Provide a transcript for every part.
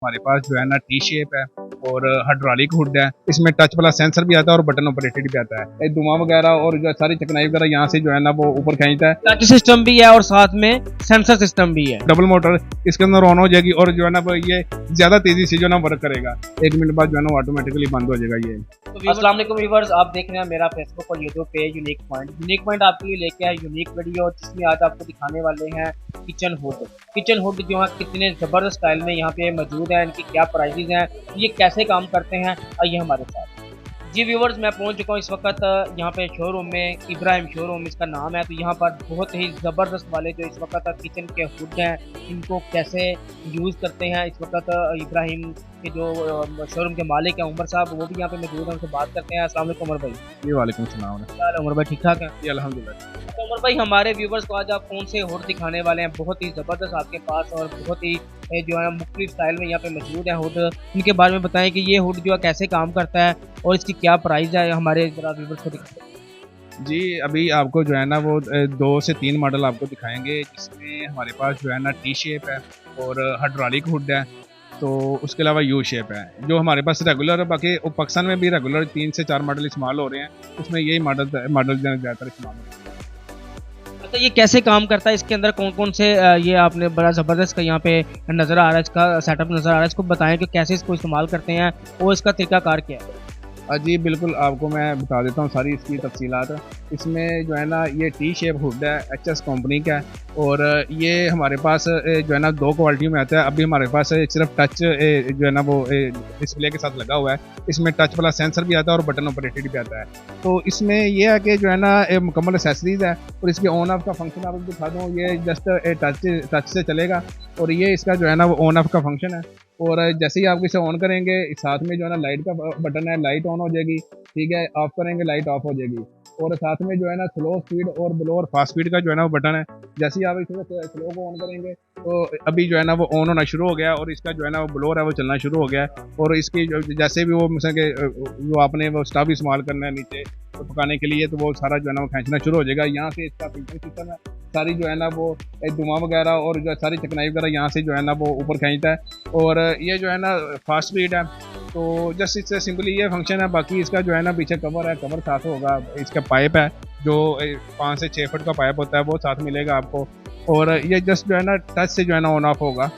हमारे पास जो है ना टी शेप है और हाइड्रोलिक हुड है। इसमें टच वाला सेंसर भी आता है और बटन ऑपरेटेड भी आता है। धुआं वगैरह और जो सारी चिकनाई वगैरह यहाँ से जो है ना वो ऊपर खींचता है। टच सिस्टम भी है और साथ में सेंसर सिस्टम भी है। डबल मोटर इसके अंदर ऑन हो जाएगी और जो है ना वो ये ज्यादा तेजी से जो है ना वर्क करेगा। 1 मिनट बाद जो है ना ऑटोमेटिकली बंद हो जाएगा ये। तो अस्सलाम वालेकुम व्यूअर्स, आप देख रहे हैं मेरा फेसबुक और यूट्यूब पे यूनिक पॉइंट। यूनिक पॉइंट आपके लिए लेके आए यूनिक वीडियो, जिसमें आज आपको दिखाने वाले हैं किचन हुड। किचन हुड जो है कितने ज़बरदस्त स्टाइल में यहाँ पे मौजूद है, इनकी क्या प्राइसेस हैं, ये कैसे काम करते हैं, आइए हमारे साथ। जी व्यूवर्स, मैं पहुंच चुका हूँ इस वक्त यहाँ पे शोरूम में। इब्राहिम शोरूम इसका नाम है। तो यहाँ पर बहुत ही ज़बरदस्त वाले जो इस वक्त किचन के हुड हैं, इनको कैसे यूज़ करते हैं इस वक्त इब्राहिम के जो शोरूम के मालिक हैं उमर साहब, वो भी यहाँ पे मौजूद हैं, उनसे बात करते हैं। अस्सलाम वालेकुम उमर भाई। जी वालेकुम सलाम। क्या उमर भाई, ठीक ठाक है? जी अल्हम्दुलिल्लाह। तो उमर भाई, हमारे व्यूवर्स को आज आप कौन से हुड दिखाने वाले हैं? बहुत ही ज़बरदस्त आपके पास और बहुत ही जो है मुख्तलिफ स्टाइल में यहाँ पे मौजूद है हुड। इनके बारे में बताएं कि ये हुड जो है कैसे काम करता है और इसकी क्या प्राइस है, हमारे जरा व्यूवर्स को दिखाएं। जी अभी आपको जो है ना वो 2 से 3 मॉडल आपको दिखाएंगे, जिसमें हमारे पास जो है ना टी शेप है और हाइड्रोलिक हुड है। तो उसके अलावा यू शेप है जो हमारे पास रेगुलर है। बाकी पाकिस्तान में भी रेगुलर 3 से 4 मॉडल इस्तेमाल हो रहे हैं, उसमें यही मॉडल ज़्यादातर इस्तेमाल हो रहे हैं। तो ये कैसे काम करता है, इसके अंदर कौन कौन से ये आपने बड़ा ज़बरदस्त का यहाँ पे नज़र आ रहा है, इसका सेटअप नज़र आ रहा है, इसको बताएं कि कैसे इसको इस्तेमाल करते हैं और इसका तरीकाकार क्या है। जी बिल्कुल, आपको मैं बता देता हूँ सारी इसकी तफसीलात। इसमें जो है ना ये टी शेप हुड है, HS कंपनी का है और ये हमारे पास जो है ना 2 क्वालिटी में आता है। अभी हमारे पास सिर्फ टच जो है ना वो डिस्प्ले के साथ लगा हुआ है। इसमें टच वाला सेंसर भी आता है और बटन ऑपरेटेड भी आता है। तो इसमें ये है कि जो है ना मुकम्मल एक्सेसरीज है और इसके ऑन ऑफ का फंक्शन आपको दिखा दूँ। ये जस्ट टच से चलेगा और ये इसका जो है ना वो ऑन ऑफ का फंक्शन है। और जैसे ही आप इसे ऑन करेंगे, साथ में जो है ना लाइट का बटन है, लाइट ऑन हो जाएगी, ठीक है। ऑफ करेंगे, लाइट ऑफ हो जाएगी। और साथ में जो है ना स्लो स्पीड और ब्लो और फास्ट स्पीड का जो है ना वो बटन है। जैसे ही आप इसे स्लो को ऑन करेंगे तो अभी जो है ना वो ऑन होना शुरू हो गया और इसका जो है ना वो ब्लोर है वो चलना शुरू हो गया। और इसकी जैसे भी वो मिसल के जो आपने वो स्टव इस्तेमाल करना है नीचे तो पकाने के लिए, तो वो सारा जो है ना वो खींचना शुरू हो जाएगा। यहाँ से इसका फिल्टर सिस्टम है, सारी जो है ना वो धुआं वगैरह और जो सारी चिकनाई वगैरह यहाँ से जो है ना वो ऊपर खींचता है। और ये जो है ना फास्ट स्पीड है। तो जस्ट इससे सिंपली ये फंक्शन है। बाकी इसका जो है ना पीछे कवर है, कवर साथ होगा। इसका पाइप है जो 5 से 6 फुट का पाइप होता है, वो साथ मिलेगा आपको। और ये जस्ट जो है ना टच से जो है ना ऑन ऑफ होगा।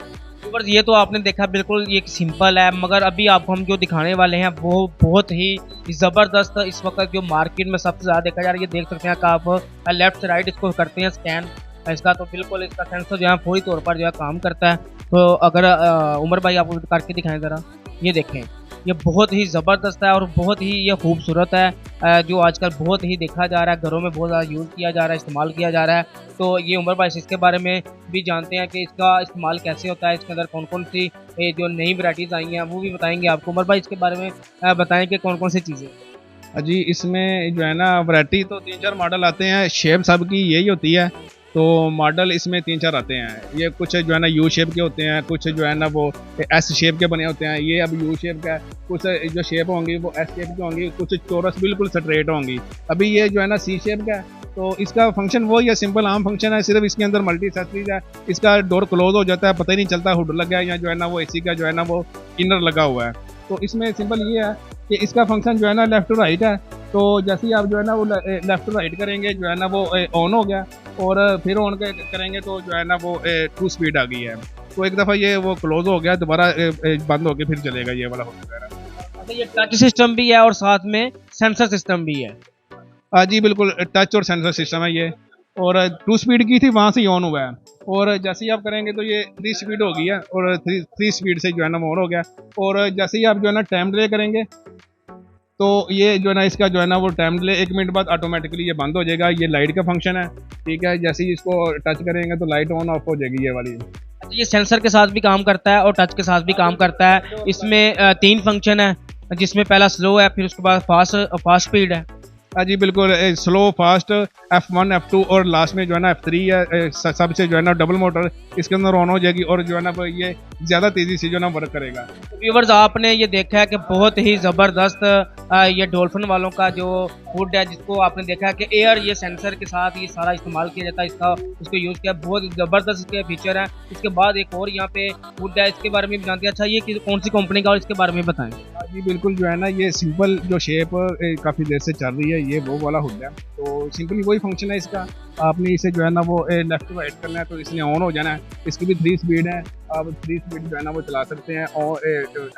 ये तो आपने देखा बिल्कुल ये सिंपल है, मगर अभी आपको हम जो दिखाने वाले हैं वो बहुत ही ज़बरदस्त इस वक्त जो मार्केट में सबसे ज़्यादा देखा जा रहा है। ये देख सकते हैं कि आप लेफ्ट से राइट इसको करते हैं स्कैन इसका, तो बिल्कुल इसका सेंसर जो है पूरी तौर पर जो है काम करता है। तो अगर उमर भाई आपको करके दिखाएं ज़रा, ये देखें, ये बहुत ही ज़बरदस्त है और बहुत ही ये खूबसूरत है, जो आजकल बहुत ही देखा जा रहा है, घरों में बहुत ज़्यादा यूज़ किया जा रहा है, इस्तेमाल किया जा रहा है। तो ये उमर भाई इसके बारे में भी जानते हैं कि इसका इस्तेमाल कैसे होता है, इसके अंदर कौन कौन सी जो नई वैराइटीज़ आई हैं वो भी बताएंगे आपको। उमर भाई इसके बारे में बताएं कि कौन कौन सी चीज़ें। जी इसमें जो है ना वैरायटी तो 3-4 मॉडल आते हैं। शेप सब की यही होती है। तो मॉडल इसमें 3-4 आते हैं। ये कुछ जो है ना यू शेप के होते हैं, कुछ जो है ना वो S शेप के बने होते हैं। ये अब यू शेप का है। कुछ जो शेप होंगी वो S शेप की होंगी, कुछ चौरस बिल्कुल स्ट्रेट होंगी। अभी ये जो है ना C शेप का है। तो इसका फंक्शन वही है, सिंपल आम फंक्शन है, सिर्फ इसके अंदर मल्टी एक्सेसरीज है। इसका डोर क्लोज हो जाता है, पता ही नहीं चलता हुड लग गया या जो है ना वो AC का जो है ना वो इनर लगा हुआ है। तो इसमें सिंपल ये है कि इसका फंक्शन जो है ना लेफ्ट टू राइट है। तो जैसे ही आप जो है ना वो लेफ्ट टू राइट करेंगे, जो है ना वो ऑन हो गया और फिर ऑन करेंगे तो जो है ना वो 2 स्पीड आ गई है। तो एक दफ़ा ये वो क्लोज हो गया, दोबारा बंद हो के फिर चलेगा ये वाला हुड वगैरह। अच्छा, ये टच सिस्टम भी है और साथ में सेंसर सिस्टम भी है। जी बिल्कुल, टच और सेंसर सिस्टम है ये। और 2 स्पीड की थी, वहाँ से ऑन हुआ है। और जैसे ही आप करेंगे तो ये 3 स्पीड हो गई है और 3 स्पीड से जो है ना ऑन हो गया। और जैसे ही आप जो है ना टाइम डिले करेंगे तो ये जो है ना इसका जो है ना वो टाइम डिले 1 मिनट बाद ऑटोमेटिकली ये बंद हो जाएगा। ये लाइट का फंक्शन है, ठीक है। जैसे ही इसको टच करेंगे तो लाइट ऑन ऑफ हो जाएगी ये वाली। अच्छा, ये सेंसर के साथ भी काम करता है और टच के साथ भी काम करता है। इसमें 3 फंक्शन है, जिसमें पहला स्लो है, फिर उसके बाद फास्ट स्पीड है। जी बिल्कुल, स्लो, फास्ट, F1, F2 और लास्ट में जो है ना F3 है। सबसे जो है ना डबल मोटर इसके अंदर ऑन हो जाएगी और जो है ना ये ज़्यादा तेज़ी से जो है ना वर्क करेगा। व्यूअर्स, आपने ये देखा है कि बहुत ही ज़बरदस्त ये डॉल्फिन वालों का जो हुड है, जिसको आपने देखा है कि एयर ये सेंसर के साथ ये सारा इस्तेमाल किया जाता है, इसको यूज़ किया, बहुत ज़बरदस्त इसके फीचर हैं। इसके बाद एक और यहाँ पे हुड है, इसके बारे में भी जानते हैं। अच्छा, ये कौन सी कंपनी का और इसके बारे में बताएं। हाँ जी बिल्कुल, जो है ना ये सिंपल जो शेप काफ़ी देर से चल रही है, ये वो वाला हुड है। तो सिंपली वही फंक्शन है इसका। आपने इसे जो है ना वो लेफ्ट टू राइट करना है तो इसने ऑन हो जाना है। इसकी भी 3 स्पीड है, आप 3 स्पीड जो है ना वो चला सकते हैं। और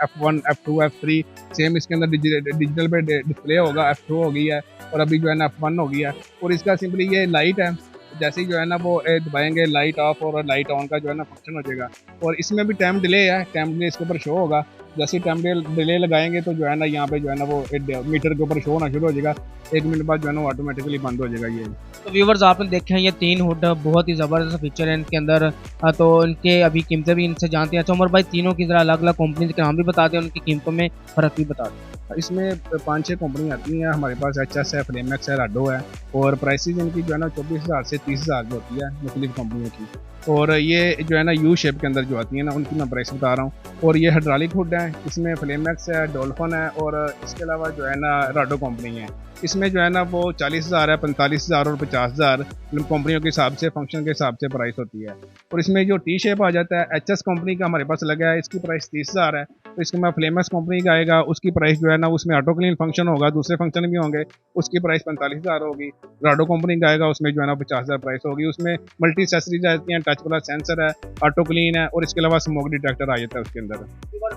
F1 F2 F3 सेम इसके अंदर डिजिटल पे डिस्प्ले होगा। F2 हो गई है और अभी जो है ना F1 हो गई है। और इसका सिंपली ये लाइट है, जैसे ही जो है ना वो दबाएंगे लाइट ऑफ और लाइट ऑन का जो है ना फंक्शन हो जाएगा। और इसमें भी टाइम डिले है, टाइम डिले इसके ऊपर शो होगा। जैसे ही टाइम डिले लगाएंगे तो जो है ना यहाँ पे जो है ना वो मीटर के ऊपर शो होना शुरू हो जाएगा। 1 मिनट बाद जो है ना ऑटोमेटिकली बंद हो जाएगा ये। तो व्यूवर्स, आपने देखे हैं ये 3 हुड, बहुत ही ज़बरदस्त फीचर है इनके अंदर। तो इनके अभी कीमतें भी इनसे जानते हैं। अच्छा उमर भाई, तीनों की ज़रा अलग अलग कंपनी के नाम भी बता दें, उनकी कीमतों में फ़र्क भी बता दें। इसमें 5-6 कंपनी आती हैं। हमारे पास HS है, फ्लेमैक्स है, राडो है। और प्राइसेज इनकी जो है ना 24,000 से 30,000 की होती है मुख्तलिफ कंपनियों की। और ये जो है ना यू शेप के अंदर जो आती है ना, उनकी मैं प्राइस बता रहा हूँ। और ये हाइड्रोलिक हुड है, इसमें फ्लेमैक्स है, डॉल्फिन है और इसके अलावा जो है ना राडो कंपनी है। इसमें जो है ना वो 40,000 है, 45,000 और 50,000 कंपनियों के हिसाब से, फंक्शन के हिसाब से प्राइस होती है। और इसमें जो टी शेप आ जाता है, HS कंपनी का हमारे पास लगा है, इसकी प्राइस 30,000 है। तो इसके में फ्लेमस कंपनी का आएगा, उसकी प्राइस जो है ना उसमें ऑटो क्लीन फंक्शन होगा, दूसरे फंक्शन भी होंगे, उसकी प्राइस 45,000 होगी। राडो कंपनी का आएगा, उसमें जो है ना 50,000 प्राइस होगी। उसमें मल्टी एक्सेसरीज आती हैं, टच वाला सेंसर है, ऑटो क्लीन है और इसके अलावा स्मोक डिटेक्टर आ जाता है उसके अंदर।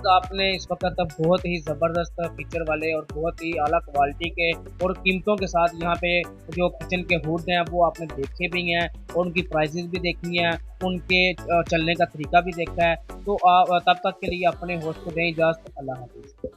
आपने इस वक्त तक बहुत ही ज़बरदस्त फीचर वाले और बहुत ही आला क्वालिटी के और कीमतों के साथ यहाँ पे जो किचन के हुड हैं वो आपने देखे भी हैं और उनकी प्राइसेस भी देखी हैं, उनके चलने का तरीका भी देखा है। तो तब तक के लिए अपने होस्ट को दें इजाज़त। अल्लाह हाफ़िज़।